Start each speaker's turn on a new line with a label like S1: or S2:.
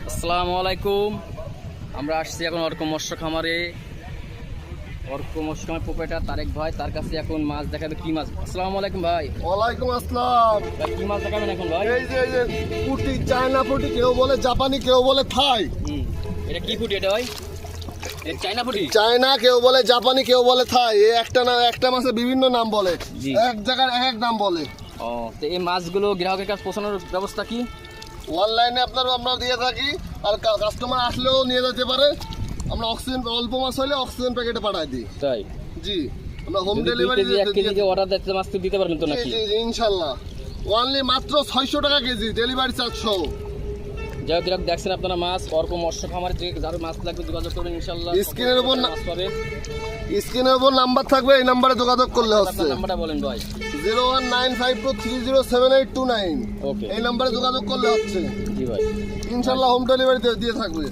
S1: আসসালামু আলাইকুম। আমরা আসছি এখন অর্ক মৎস্য খামারে। অর্ক মৎস্য খামার প্রোপাইটার তারেক ভাই, তার কাছে এখন মাছ দেখাবে। কি মাছ? আসসালামু আলাইকুম ভাই।
S2: ওয়ালাইকুম আসসালাম।
S1: ভাই কি মাছ দেখাবেন এখন ভাই?
S2: এই যে পুটি, চায়না পুটি, কেউ বলে জাপানি, কেউ বলে থাই।
S1: এটা কি ফুটি এটা ভাই? এটা চাইনা ফুটি?
S2: চায়না, কেউ বলে জাপানি, কেউ বলে থাই। এই একটা মাছের বিভিন্ন নাম বলে,
S1: জি।
S2: এক জায়গার এক নাম বলে।
S1: ও, তো এই মাছগুলো গ্রাহকের কাছে পৌঁছানোর ব্যবস্থা কি?
S2: অনলাইনে আমরা দিয়ে থাকি, আর কাস্টমার আসলেও নিয়ে যেতে পারে। আমরা অক্সিজেন, অল্প মাছ হলে অক্সিজেন প্যাকেটে পাঠাই দিই।
S1: তাই?
S2: জি, আমরা হোম
S1: যদি 2
S2: ডেলিভারি
S1: কেজি 1 কেজি অর্ডার দিতে মাছ তো দিতে পারবেন তো নাকি?
S2: জি ইনশাল্লাহ। অনলি মাত্র 600 টাকা কেজি, ডেলিভারি চার্জ সহ।
S1: যাই হোক, দেখছেন আপনারা মাছ অর্ক মৎস্য খামারে, যে যার মাছ লাগবে যোগাযোগ করবেন ইনশাআল্লাহ।
S2: স্ক্রিনের উপর
S1: মাছ পাবে।
S2: স্ক্রিনের উপর নাম্বার থাকবে, এই নাম্বারে যোগাযোগ করলে হচ্ছে।
S1: আপনার নাম্বারটা বলেন ভাই।
S2: 01952307829।
S1: ওকে,
S2: এই নাম্বারে যোগাযোগ করলে হচ্ছে।
S1: জি ভাই।
S2: ইনশাল্লাহ হোম ডেলিভারি দিয়ে থাকবে।